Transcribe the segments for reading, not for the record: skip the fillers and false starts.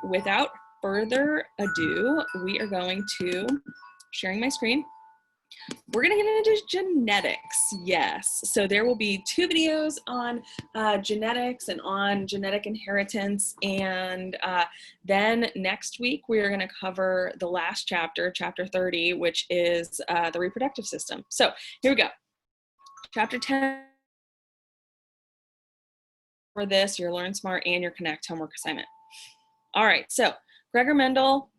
without further ado, we are going to, sharing my screen, we're going to get into genetics. Yes. So there will be 2 videos on genetics and on genetic inheritance. And then next week, we are going to cover the last chapter, chapter 30, which is the reproductive system. So here we go. Chapter 10 for this, your Learn Smart and your Connect homework assignment. All right. So Gregor Mendel,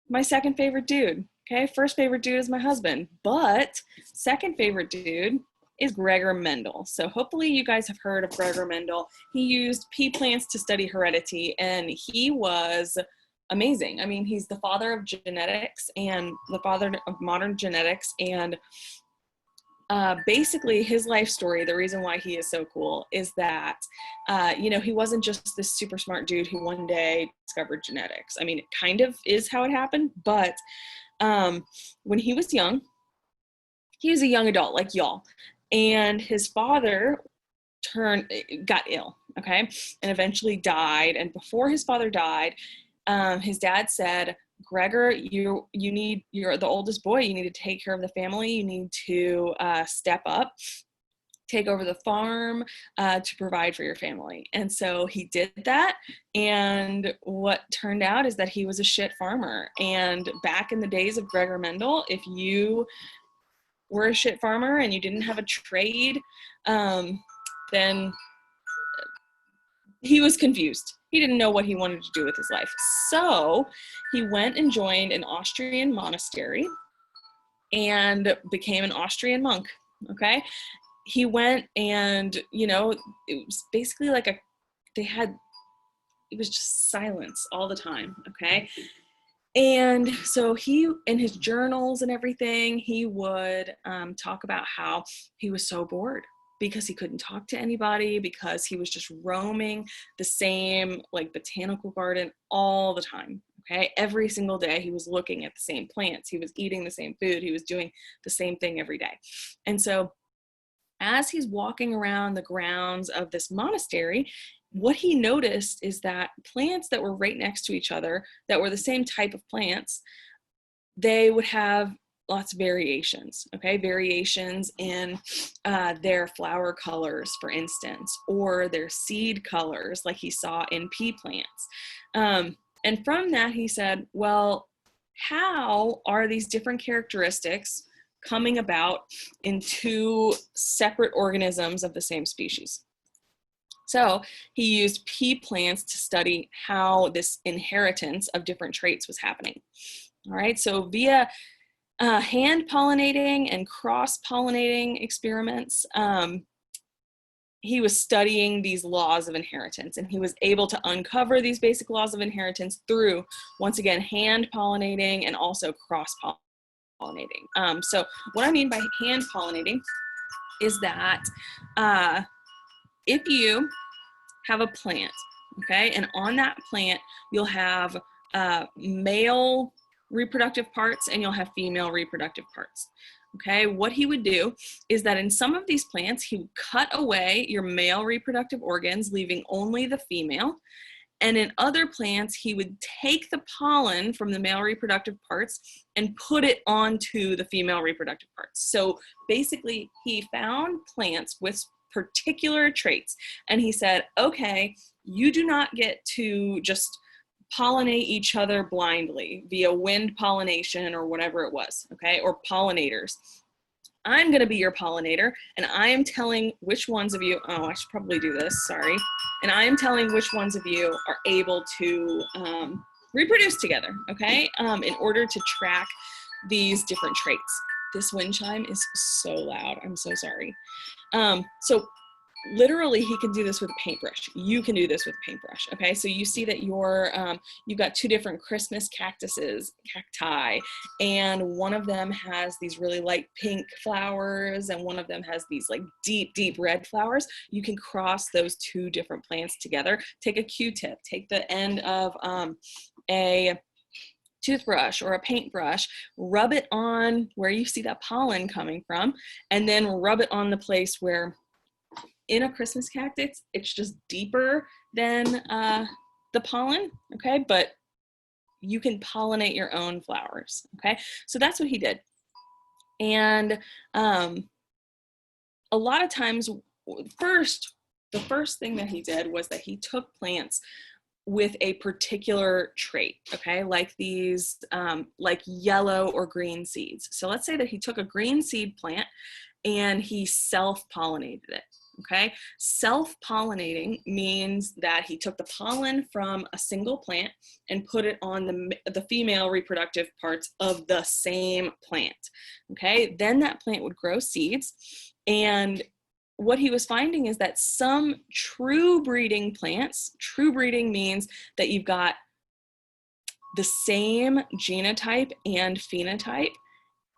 my second favorite dude. Okay, first favorite dude is my husband, but second favorite dude is Gregor Mendel. So hopefully you guys have heard of Gregor Mendel. He used pea plants to study heredity, and he was amazing. I mean, he's the father of genetics and the father of modern genetics, and basically his life story, the reason why he is so cool is that, you know, he wasn't just this super smart dude who one day discovered genetics. I mean, it kind of is how it happened, but when he was young, he was a young adult like y'all, and his father got ill, okay, and eventually died. And before his father died, his dad said, Gregor, you're the oldest boy, you need to take care of the family, you need to step up, take over the farm to provide for your family. And so he did that, and what turned out is that he was a shit farmer. And back in the days of Gregor Mendel, if you were a shit farmer and you didn't have a trade, then he was confused. He didn't know what he wanted to do with his life. So he went and joined an Austrian monastery and became an Austrian monk, okay? He went and, you know, it was basically like it was just silence all the time, okay? And so he, in his journals and everything, he would talk about how he was so bored because he couldn't talk to anybody, because he was just roaming the same like botanical garden all the time, okay? Every single day he was looking at the same plants, he was eating the same food, he was doing the same thing every day. And so as he's walking around the grounds of this monastery, what he noticed is that plants that were right next to each other, that were the same type of plants, they would have lots of variations, okay? Variations in their flower colors, for instance, or their seed colors, like he saw in pea plants. And from that, he said, well, how are these different characteristics coming about in 2 separate organisms of the same species? So he used pea plants to study how this inheritance of different traits was happening. All right, so via hand pollinating and cross-pollinating experiments, he was studying these laws of inheritance, and he was able to uncover these basic laws of inheritance through, once again, hand pollinating and also cross-pollinating. So what I mean by hand pollinating is that if you have a plant, okay, and on that plant you'll have male reproductive parts and you'll have female reproductive parts, okay? What he would do is that in some of these plants, he would cut away your male reproductive organs, leaving only the female. And in other plants, he would take the pollen from the male reproductive parts and put it onto the female reproductive parts. So basically, he found plants with particular traits, and he said, okay, you do not get to just pollinate each other blindly via wind pollination or whatever it was, okay, or pollinators. I'm going to be your pollinator, and I am telling which ones of you, oh, I should probably do this, sorry, and I am telling which ones of you are able to reproduce together, okay, in order to track these different traits. This wind chime is so loud, I'm so sorry. So literally he can do this with a paintbrush. You can do this with a paintbrush, okay? So you see that you've got 2 different Christmas cacti, and one of them has these really light pink flowers, and one of them has these like deep, deep red flowers. You can cross those 2 different plants together. Take a Q-tip, take the end of a toothbrush or a paintbrush, rub it on where you see that pollen coming from, and then rub it on the place where in a Christmas cactus, it's just deeper than the pollen, okay? But you can pollinate your own flowers, okay? So that's what he did. And a lot of times, the first thing that he did was that he took plants with a particular trait, okay? Like these, like yellow or green seeds. So let's say that he took a green seed plant and he self-pollinated it, okay? Self-pollinating means that he took the pollen from a single plant and put it on the female reproductive parts of the same plant, okay? Then that plant would grow seeds, and what he was finding is that some true breeding plants, true breeding means that you've got the same genotype and phenotype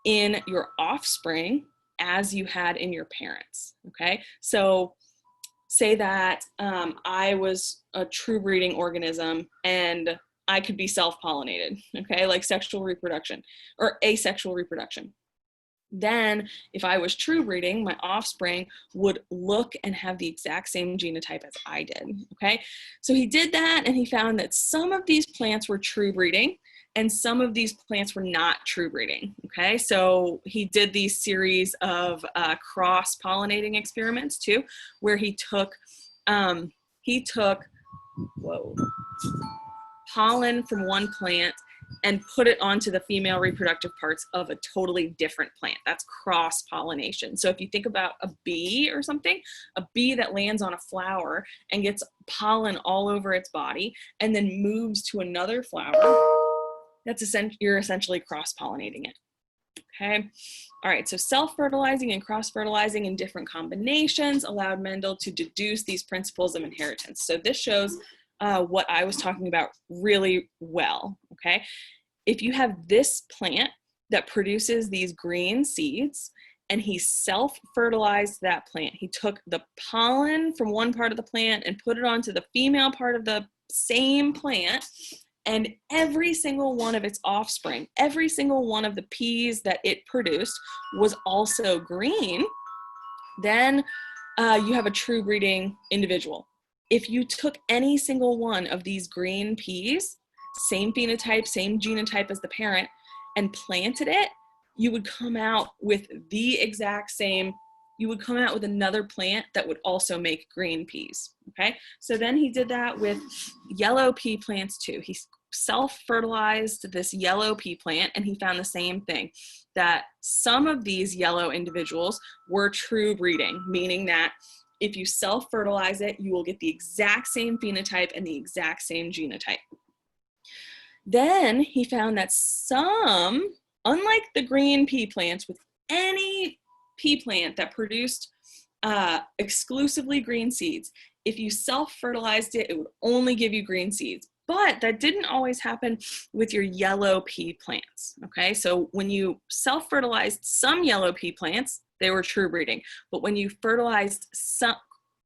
in your offspring as you had in your parents, okay? So say that I was a true breeding organism and I could be self-pollinated, okay? Like sexual reproduction or asexual reproduction. Then if I was true breeding, my offspring would look and have the exact same genotype as I did, okay? So he did that, and he found that some of these plants were true breeding and some of these plants were not true breeding, okay? So he did these series of cross-pollinating experiments too, where he took pollen from one plant and put it onto the female reproductive parts of a totally different plant. That's cross-pollination. So if you think about a bee or something, a bee that lands on a flower and gets pollen all over its body and then moves to another flower, you're essentially cross-pollinating it. Okay. All right. So self-fertilizing and cross-fertilizing in different combinations allowed Mendel to deduce these principles of inheritance. So this shows what I was talking about really well, okay? If you have this plant that produces these green seeds and he self-fertilized that plant, he took the pollen from one part of the plant and put it onto the female part of the same plant, and every single one of its offspring, every single one of the peas that it produced was also green, then you have a true breeding individual. If you took any single one of these green peas, same phenotype, same genotype as the parent, and planted it, you would come out with the exact same, you would come out with another plant that would also make green peas, okay? So then he did that with yellow pea plants too. He self-fertilized this yellow pea plant and he found the same thing, that some of these yellow individuals were true breeding, meaning that if you self-fertilize it, you will get the exact same phenotype and the exact same genotype. Then he found that some, unlike the green pea plants, with any pea plant that produced exclusively green seeds, if you self-fertilized it, it would only give you green seeds. But that didn't always happen with your yellow pea plants, okay? So when you self-fertilized some yellow pea plants, they were true breeding. But when you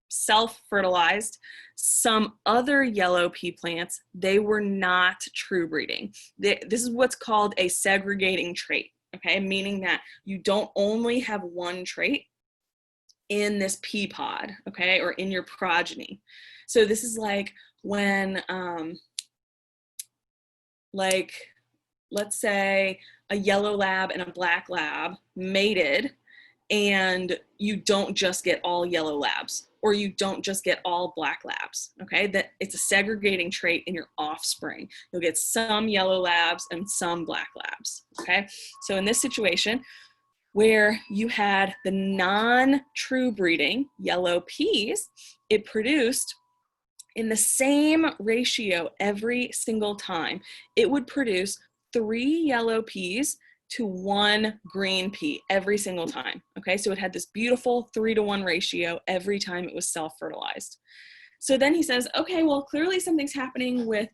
self-fertilized some other yellow pea plants, they were not true breeding. This is what's called a segregating trait, okay? Meaning that you don't only have one trait in this pea pod, okay? Or in your progeny. So this is like when, let's say a yellow lab and a black lab mated, and you don't just get all yellow labs, or you don't just get all black labs, okay? That it's a segregating trait in your offspring. You'll get some yellow labs and some black labs, okay? So in this situation, where you had the non-true breeding yellow peas, it produced in the same ratio every single time. It would produce 3 yellow peas to 1 green pea every single time, okay? So it had this beautiful 3-to-1 ratio every time it was self-fertilized. So then he says, okay, well, clearly something's happening with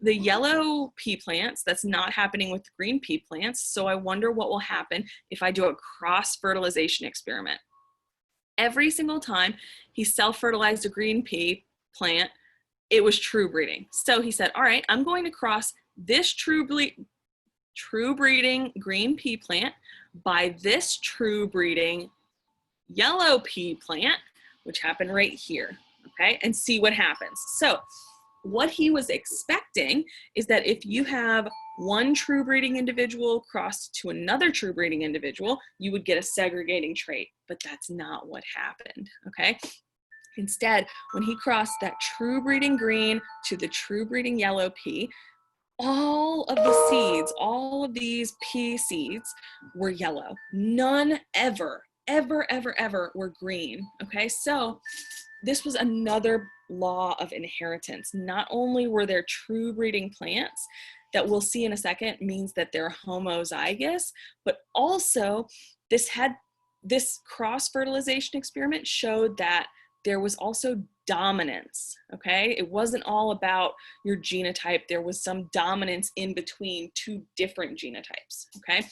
the yellow pea plants that's not happening with the green pea plants, so I wonder what will happen if I do a cross-fertilization experiment. Every single time he self-fertilized a green pea plant, it was true breeding. So he said, all right, I'm going to cross this true breeding green pea plant by this true breeding yellow pea plant, which happened right here, okay, and see what happens. So what he was expecting is that if you have one true breeding individual crossed to another true breeding individual, you would get a segregating trait, but that's not what happened, okay? Instead, when he crossed that true breeding green to the true breeding yellow pea, all of the seeds, all of these pea seeds were yellow. None ever were green, okay? So this was another law of inheritance. Not only were there true breeding plants that we'll see in a second means that they're homozygous, but also this cross-fertilization experiment showed that there was also dominance, okay? It wasn't all about your genotype. There was some dominance in between two different genotypes, okay?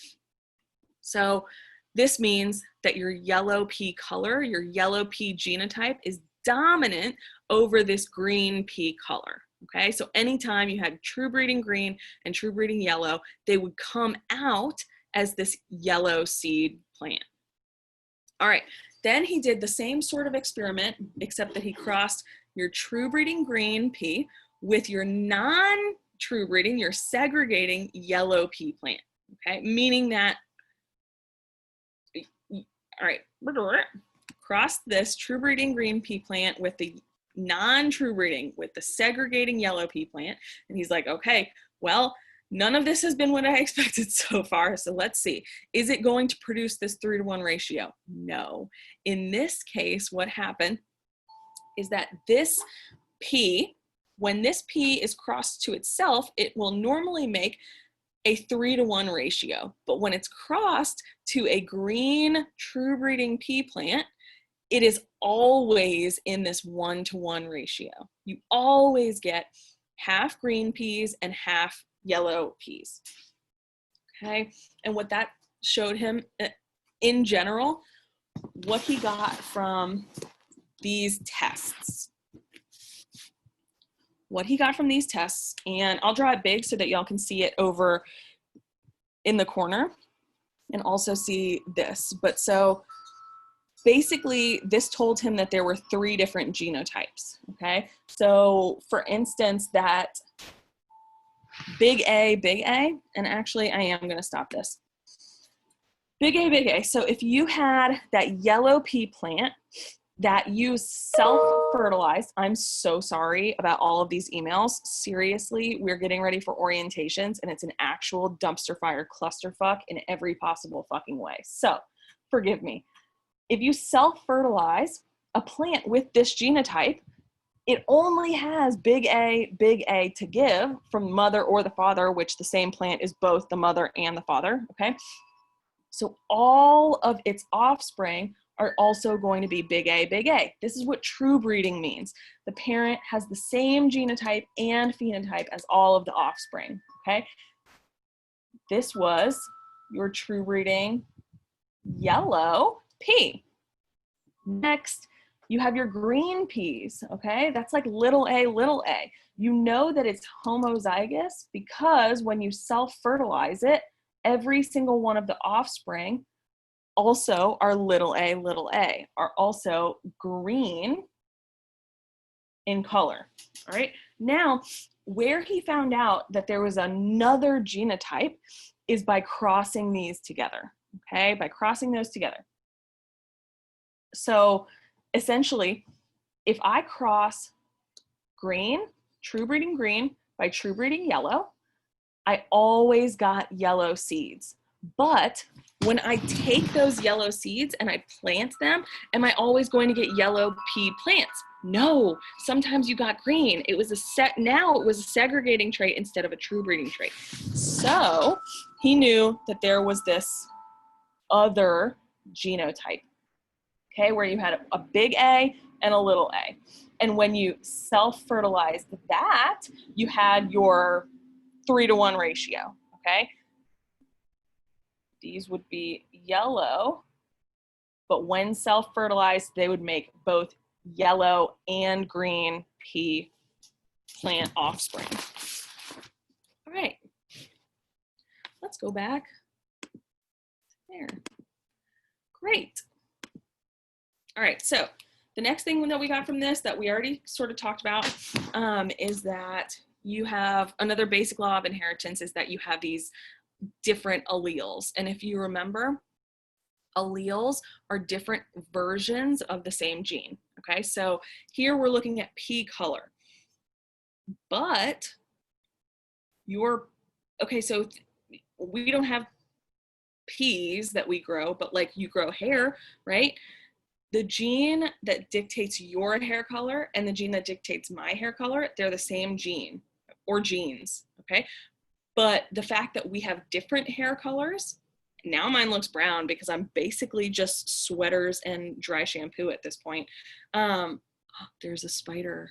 So this means that your yellow pea color, your yellow pea genotype is dominant over this green pea color, okay? So anytime you had true breeding green and true breeding yellow, they would come out as this yellow seed plant. All right, then he did the same sort of experiment, except that he crossed your true breeding green pea with your non-true breeding, your segregating yellow pea plant, okay? Meaning that, all right, cross this true breeding green pea plant with the non-true breeding, with the segregating yellow pea plant. And he's like, okay, well, none of this has been what I expected so far. So let's see, is it going to produce this 3-to-1 ratio? No. In this case, what happened is that this pea, when this pea is crossed to itself, it will normally make a 3-to-1 ratio. But when it's crossed to a green true breeding pea plant, it is always in this 1-to-1 ratio. You always get half green peas and half yellow peas, okay? And what that showed him in general, what he got from these tests. What he got from these tests, and I'll draw it big so that y'all can see it over in the corner and also see this. But so basically this told him that there were 3 different genotypes, okay? So for instance, that big A, and actually I am gonna stop this. Big A. So if you had that yellow pea plant that you self-fertilized, I'm so sorry about all of these emails. Seriously, we're getting ready for orientations and it's an actual dumpster fire clusterfuck in every possible fucking way. So forgive me. If you self-fertilize a plant with this genotype, it only has big A to give from mother or the father, which the same plant is both the mother and the father, okay? So all of its offspring are also going to be big A. This is what true breeding means. The parent has the same genotype and phenotype as all of the offspring, okay? This was your true breeding yellow pea. Next, you have your green peas, okay? That's like little a. You know that it's homozygous because when you self-fertilize it, every single one of the offspring also are little a, are also green in color, all right? Now, where he found out that there was another genotype is by crossing these together, okay? By crossing those together. So essentially, if I cross green, true breeding green by true breeding yellow, I always got yellow seeds. But when I take those yellow seeds and I plant them, am I always going to get yellow pea plants? No, sometimes you got green. It was now it was a segregating trait instead of a true breeding trait. So he knew that there was this other genotype, okay, where you had a big A and a little a. And when you self-fertilized that, you had your 3-to-1 ratio, okay? These would be yellow, but when self-fertilized, they would make both yellow and green pea plant offspring. All right, let's go back there. Great. All right, so The next thing that we got from this that we already sort of talked about is that you have another basic law of inheritance is that you have these different alleles. And if you remember, alleles are different versions of the same gene. Okay, so here we're looking at pea color, but so we don't have peas that we grow, but like you grow hair, right? The gene that dictates your hair color and the gene that dictates my hair color, they're the same gene or genes, okay? But the fact that we have different hair colors, now mine looks brown because I'm basically just sweaters and dry shampoo at this point. Oh, there's a spider.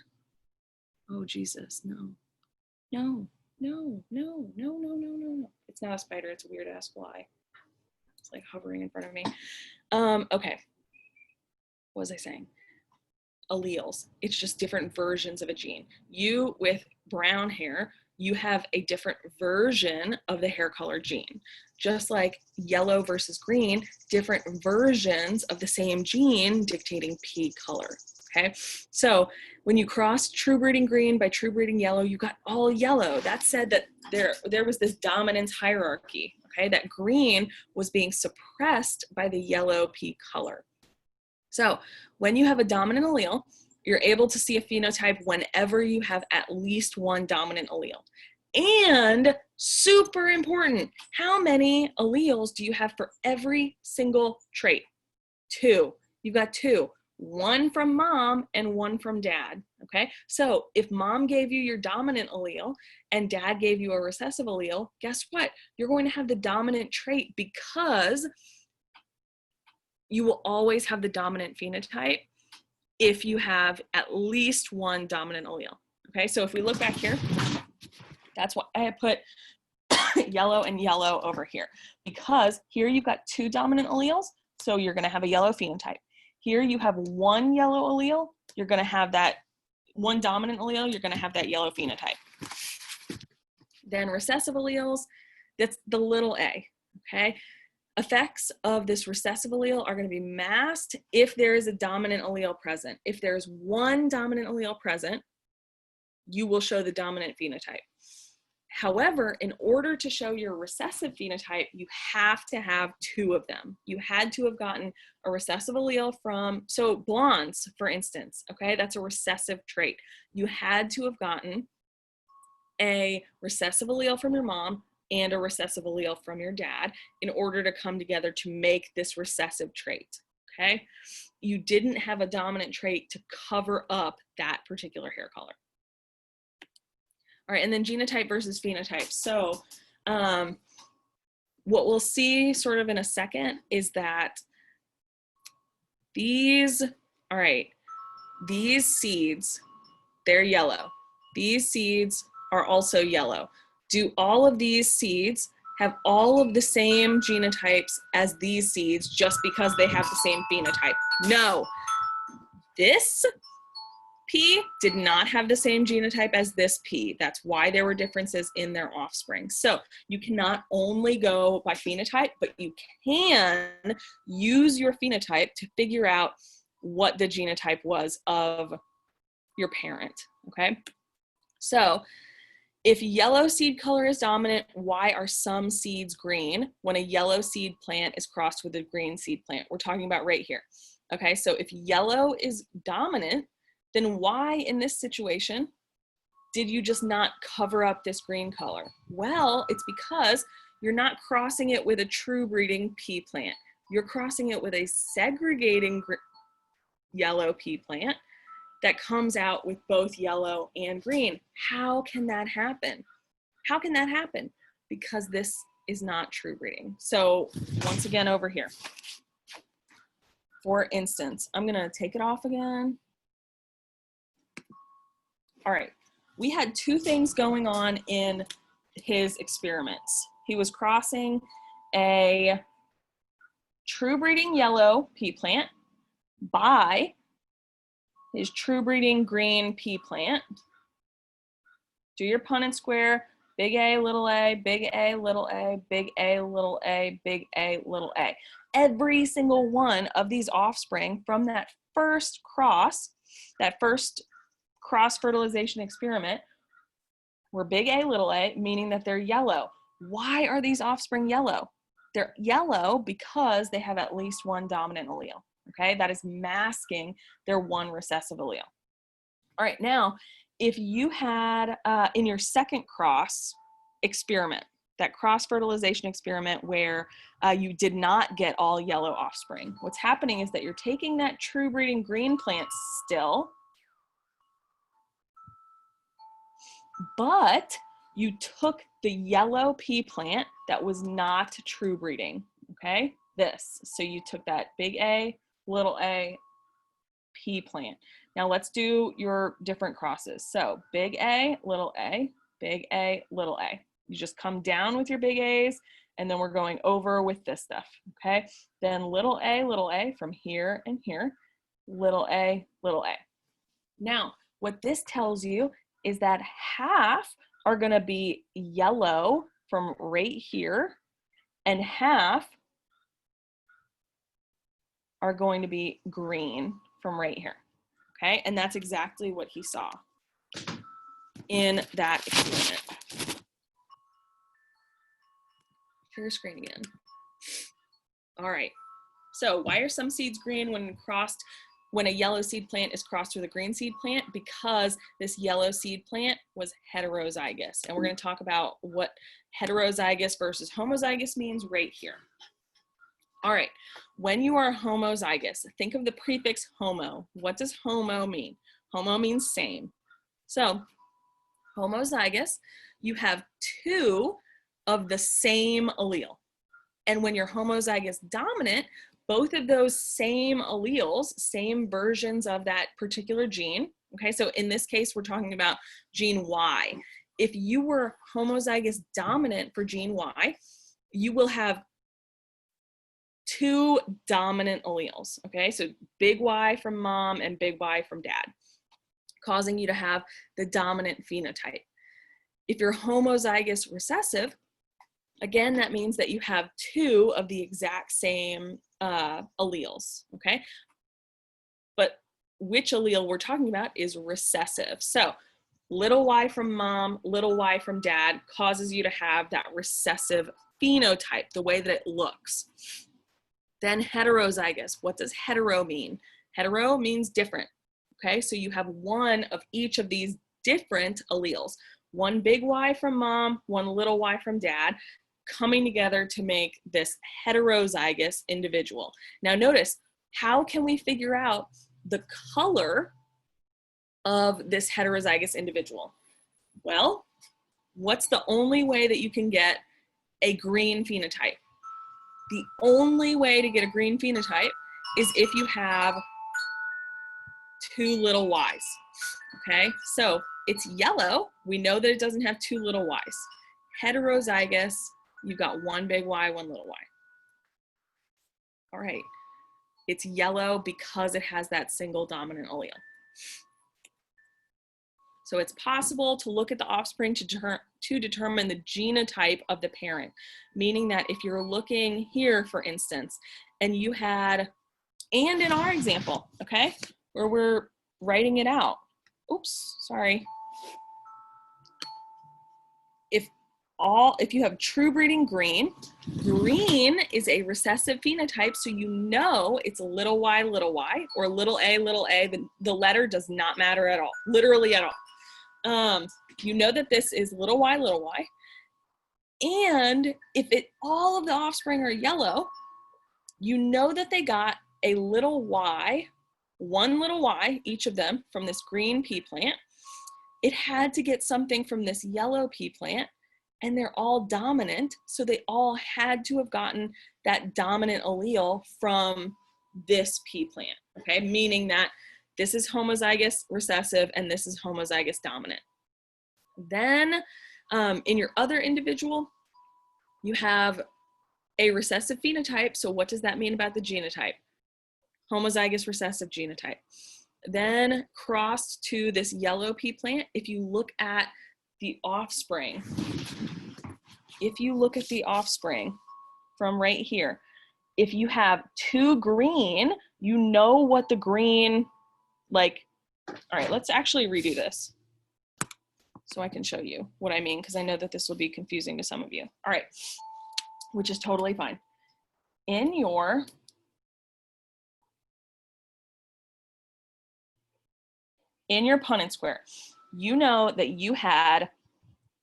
Oh, Jesus, no. No, no, no, no, no, no, no. It's not a spider, it's a weird ass fly. It's like hovering in front of me. Okay. What was I saying? Alleles. It's just different versions of a gene. You with brown hair, you have a different version of the hair color gene. Just like yellow versus green, different versions of the same gene dictating pea color. Okay, so when you cross true breeding green by true breeding yellow, you got all yellow. That said that there was this dominance hierarchy, okay, that green was being suppressed by the yellow pea color. So when you have a dominant allele, you're able to see a phenotype whenever you have at least one dominant allele. And super important, how many alleles do you have for every single trait? 2. You've got 2. 1 from mom and 1 from dad, okay? So if mom gave you your dominant allele and dad gave you a recessive allele, guess what? You're going to have the dominant trait because you will always have the dominant phenotype if you have at least one dominant allele, okay? So if we look back here, that's why I put yellow and yellow over here, because here you've got 2 dominant alleles, so you're gonna have a yellow phenotype. Here you have 1 yellow allele, you're gonna have that 1 dominant allele, you're gonna have that yellow phenotype. Then recessive alleles, that's the little a, okay? Effects of this recessive allele are going to be masked if there is a dominant allele present. If there's 1 dominant allele present, you will show the dominant phenotype. However, in order to show your recessive phenotype, you have to have 2 of them. You had to have gotten a recessive allele from, so blondes, for instance, okay, that's a recessive trait. You had to have gotten a recessive allele from your mom and a recessive allele from your dad in order to come together to make this recessive trait, okay? You didn't have a dominant trait to cover up that particular hair color. All right, and then genotype versus phenotype. So what we'll see sort of in a second is that these seeds, they're yellow. These seeds are also yellow. Do all of these seeds have all of the same genotypes as these seeds just because they have the same phenotype? No. This pea did not have the same genotype as this pea. That's why there were differences in their offspring. So you cannot only go by phenotype, but you can use your phenotype to figure out what the genotype was of your parent, okay? So if yellow seed color is dominant, why are some seeds green when a yellow seed plant is crossed with a green seed plant? We're talking about right here. Okay, so if yellow is dominant, then why in this situation did you just not cover up this green color? Well, it's because you're not crossing it with a true breeding pea plant. You're crossing it with a segregating yellow pea plant that comes out with both yellow and green. How can that happen? How can that happen? Because this is not true breeding. So once again over here, for instance, I'm gonna take it off again. All right, we had 2 things going on in his experiments. He was crossing a true breeding yellow pea plant by his true breeding green pea plant. Do your Punnett square, big A, little a, big A, little a, big A, little a, big A, little a. Every single one of these offspring from that first cross-fertilization experiment were big A, little a, meaning that they're yellow. Why are these offspring yellow? They're yellow because they have at least one dominant allele, okay? That is masking their one recessive allele. All right, now, if you had in your second cross experiment, that cross-fertilization experiment where you did not get all yellow offspring, what's happening is that you're taking that true breeding green plant still, but you took the yellow pea plant that was not true breeding, okay? This, so you took that big A, little a pea plant. Now let's do your different crosses. So big A, little a, big A, little a. You just come down with your big A's, and then we're going over with this stuff, okay? Then little a from here and here, little a, little a. Now, what this tells you is that half are gonna be yellow from right here, and half are going to be green from right here, okay? And that's exactly what he saw in that experiment. Share your screen again. All right, so why are some seeds green when a yellow seed plant is crossed with a green seed plant? Because this yellow seed plant was heterozygous. And we're going to talk about what heterozygous versus homozygous means right here. All right, when you are homozygous, think of the prefix homo. What does homo mean? Homo means same. So homozygous, you have two of the same allele. And when you're homozygous dominant, both of those same alleles, same versions of that particular gene, okay? So in this case, we're talking about gene Y. If you were homozygous dominant for gene Y, you will have two dominant alleles, okay? So big Y from mom and big Y from dad, causing you to have the dominant phenotype. If you're homozygous recessive, again, that means that you have two of the exact same alleles, okay? But which allele we're talking about is recessive. So little y from mom, little y from dad causes you to have that recessive phenotype, the way that it looks. Then heterozygous, what does hetero mean? Hetero means different, okay? So you have one of each of these different alleles, one big Y from mom, one little y from dad, coming together to make this heterozygous individual. Now notice, how can we figure out the color of this heterozygous individual? Well, what's the only way that you can get a green phenotype? The only way to get a green phenotype is if you have two little y's, okay? So it's yellow, we know that it doesn't have two little y's. Heterozygous, you've got one big Y, one little y. All right, it's yellow because it has that single dominant allele. So it's possible to look at the offspring to determine the genotype of the parent, meaning that if you're looking here, for instance, and you had, and in our example, okay, where we're writing it out, oops, sorry. If you have true breeding green, green is a recessive phenotype, so you know it's little y, or little a, the letter does not matter at all, literally at all. You know that this is little y, and if all of the offspring are yellow, you know that they got a little y, one little y, each of them, from this green pea plant. It had to get something from this yellow pea plant, and they're all dominant, so they all had to have gotten that dominant allele from this pea plant, okay? Meaning that this is homozygous recessive and this is homozygous dominant. Then in your other individual, you have a recessive phenotype, so what does that mean about the genotype? Homozygous recessive genotype. Then crossed to this yellow pea plant, if you look at the offspring, from right here, if you have two green, You know what the green, like, all right, let's actually redo this so I can show you what I mean, because I know that this will be confusing to some of you. All right, which is totally fine. In your Punnett square, you know that you had,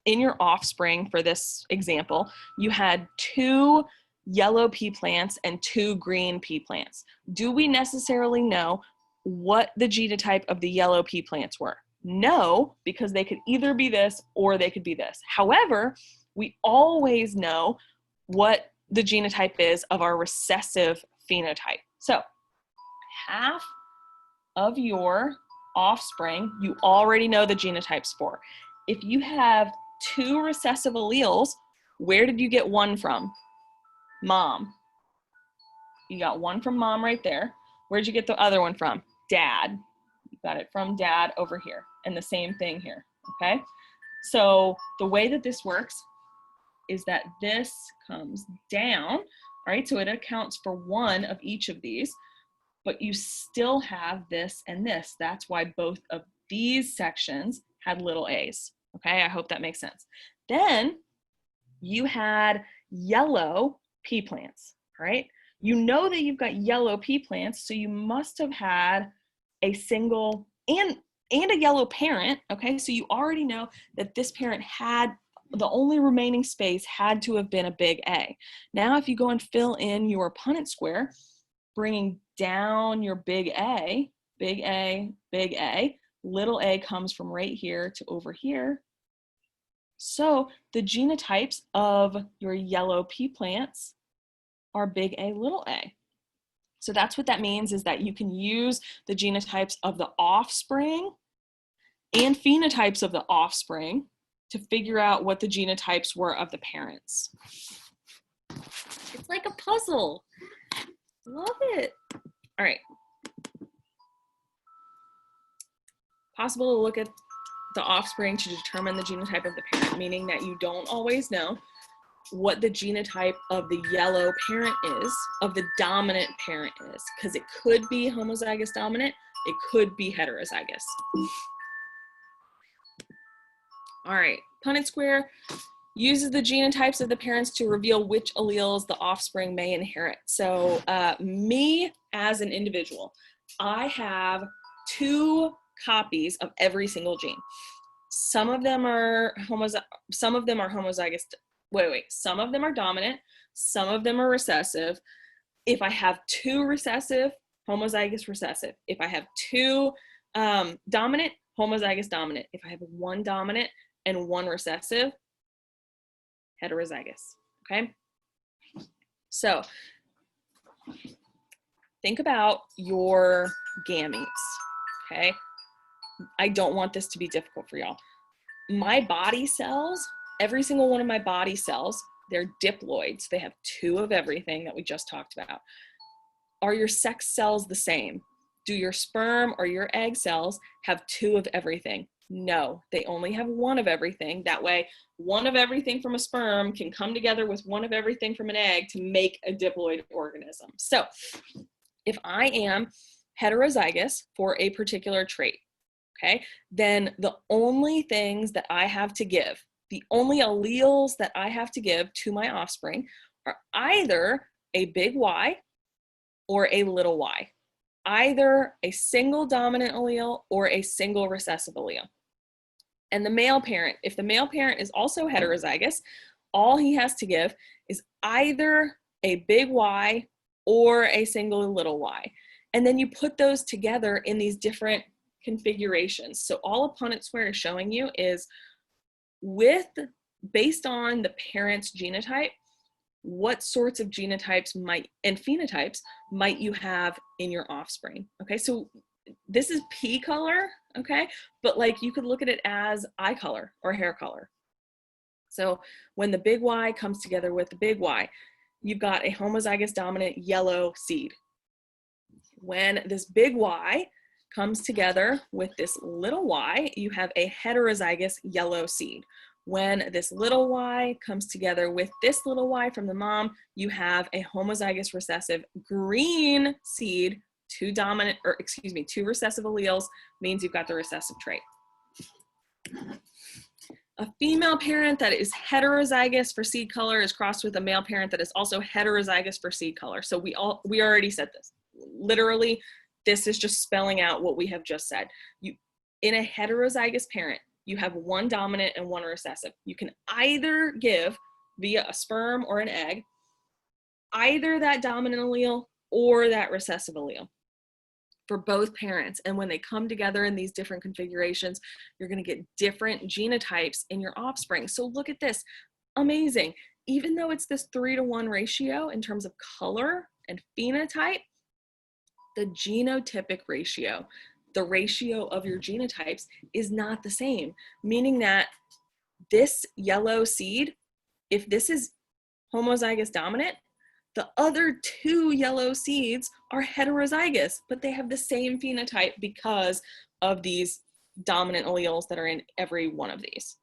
in your offspring for this example, you had 2 yellow pea plants and 2 green pea plants. Do we necessarily know what the genotype of the yellow pea plants were? No, because they could either be this or they could be this. However, we always know what the genotype is of our recessive phenotype. So half of your offspring, you already know the genotypes for. If you have 2 recessive alleles, where did you get 1 from? Mom. You got 1 from mom right there. Where'd you get the other one from? Dad. You got it from dad over here. And the same thing here, okay? So the way that this works is that this comes down, right? So it accounts for 1 of each of these, but you still have this and this. That's why both of these sections had little a's, okay? I hope that makes sense. Then you had yellow pea plants, right? You know that you've got yellow pea plants, so you must have had a single and a yellow parent, okay? So you already know that this parent had, the only remaining space had to have been a big A. Now if you go and fill in your Punnett square, bringing down your big A, big A, big A, little a comes from right here to over here. So the genotypes of your yellow pea plants are big A, little a. So that's what that means, is that you can use the genotypes of the offspring and phenotypes of the offspring to figure out what the genotypes were of the parents. It's like a puzzle. Love it. All right. Possible to look at the offspring to determine the genotype of the parent, meaning that you don't always know what the genotype of the yellow parent is, of the dominant parent is, because it could be homozygous dominant, it could be heterozygous. All right, Punnett square uses the genotypes of the parents to reveal which alleles the offspring may inherit. So me as an individual, I have 2 copies of every single gene. Some of them are homozygous, some of them are dominant, some of them are recessive. If I have 2 recessive, homozygous recessive. If I have 2 dominant, homozygous dominant. If I have 1 dominant and 1 recessive, heterozygous, okay? So think about your gametes, okay? I don't want this to be difficult for y'all. My body cells, every single one of my body cells, they're diploids. They have 2 of everything that we just talked about. Are your sex cells the same? Do your sperm or your egg cells have 2 of everything? No, they only have 1 of everything. That way, 1 of everything from a sperm can come together with 1 of everything from an egg to make a diploid organism. So if I am heterozygous for a particular trait, okay, then the only things that I have to give, the only alleles that I have to give to my offspring are either a big Y or a little y, either a single dominant allele or a single recessive allele. And the male parent, if the male parent is also heterozygous, all he has to give is either a big Y or a single little y. And then you put those together in these different configurations. So all a Punnett square is showing you is based on the parent's genotype, what sorts of genotypes and phenotypes might you have in your offspring. Okay, so this is pea color, okay, but like you could look at it as eye color or hair color. So when the big Y comes together with the big Y, you've got a homozygous dominant yellow seed. When this big Y comes together with this little y, you have a heterozygous yellow seed. When this little y comes together with this little y from the mom, you have a homozygous recessive green seed two recessive alleles means you've got the recessive trait. A female parent that is heterozygous for seed color is crossed with a male parent that is also heterozygous for seed color. So we already said this. Literally, this is just spelling out what we have just said. In a heterozygous parent, you have one dominant and one recessive. You can either give via a sperm or an egg, either that dominant allele or that recessive allele for both parents. And when they come together in these different configurations, you're going to get different genotypes in your offspring. So look at this. Amazing. Even though it's this 3-to-1 ratio in terms of color and phenotype, the genotypic ratio, the ratio of your genotypes, is not the same, meaning that this yellow seed, if this is homozygous dominant, the other 2 yellow seeds are heterozygous, but they have the same phenotype because of these dominant alleles that are in every one of these.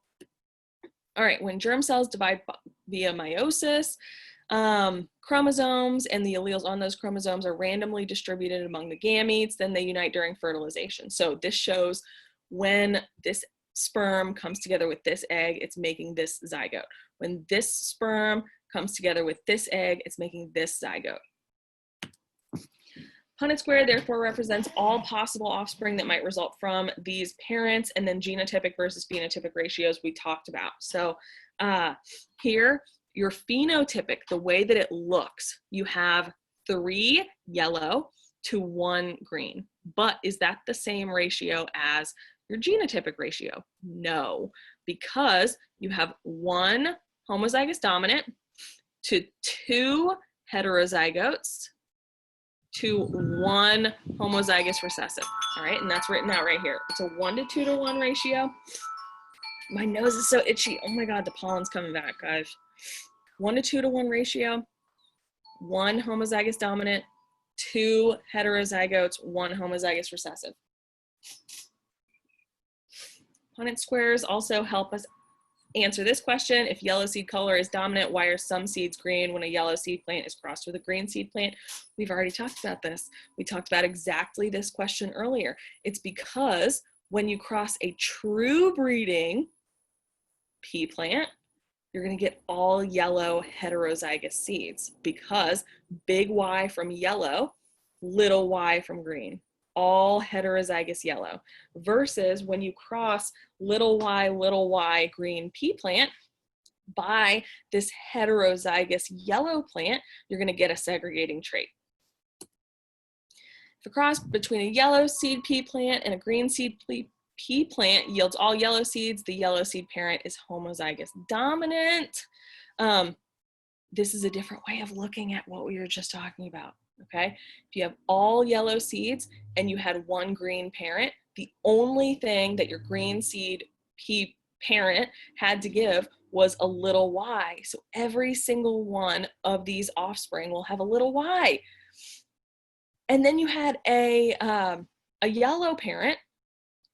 All right, when germ cells divide via meiosis, chromosomes and the alleles on those chromosomes are randomly distributed among the gametes, then they unite during fertilization. So this shows when this sperm comes together with this egg, it's making this zygote. When this sperm comes together with this egg, it's making this zygote. Punnett square therefore represents all possible offspring that might result from these parents, and then genotypic versus phenotypic ratios we talked about. So here, your phenotypic, the way that it looks, you have 3 yellow to 1 green. But is that the same ratio as your genotypic ratio? No, because you have 1 homozygous dominant to 2 heterozygotes to 1 homozygous recessive. All right, and that's written out right here. It's a 1 to 2 to 1 ratio. My nose is so itchy. Oh my God, the pollen's coming back, guys. 1 to 2 to 1 ratio, 1 homozygous dominant, 2 heterozygotes, 1 homozygous recessive. Punnett squares also help us answer this question. If yellow seed color is dominant, why are some seeds green when a yellow seed plant is crossed with a green seed plant? We've already talked about this. We talked about exactly this question earlier. It's because when you cross a true breeding pea plant, you're going to get all yellow heterozygous seeds, because big Y from yellow, little y from green, all heterozygous yellow, versus when you cross little y green pea plant by this heterozygous yellow plant, you're going to get a segregating trait. If a cross between a yellow seed pea plant and a green seed pea plant yields all yellow seeds, the yellow seed parent is homozygous dominant. This is a different way of looking at what we were just talking about, okay? If you have all yellow seeds and you had 1 green parent, the only thing that your green seed pea parent had to give was a little y. So every single one of these offspring will have a little y. And then you had a yellow parent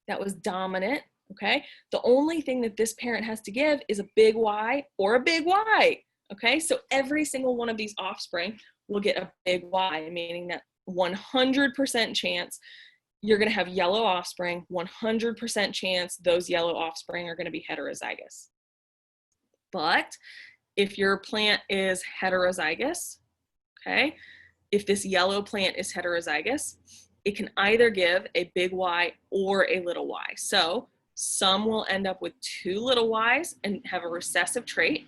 that was dominant, okay? The only thing that this parent has to give is a big Y or a big Y, okay? So every single one of these offspring will get a big Y, meaning that 100% chance you're gonna have yellow offspring, 100% chance those yellow offspring are gonna be heterozygous. But if your plant is heterozygous, okay, if this yellow plant is heterozygous, it can either give a big Y or a little y. So some will end up with 2 little y's and have a recessive trait.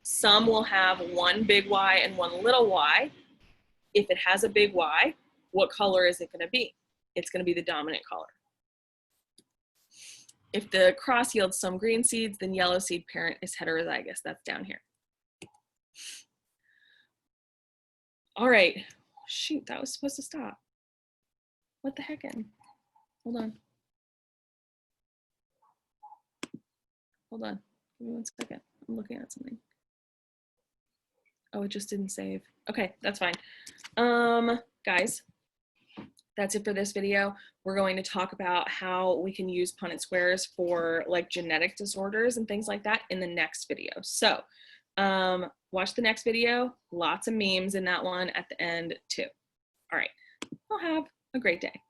Some will have 1 big Y and 1 little y. If it has a big Y, what color is it going to be? It's going to be the dominant color. If the cross yields some green seeds, then yellow seed parent is heterozygous. That's down here. All right. Shoot, that was supposed to stop. What the heck? Hold on. Hold on. Give me 1 second. I'm looking at something. Oh, it just didn't save. Okay, that's fine. Guys, that's it for this video. We're going to talk about how we can use Punnett squares for like genetic disorders and things like that in the next video. So watch the next video. Lots of memes in that one at the end too. All right. I'll have a great day.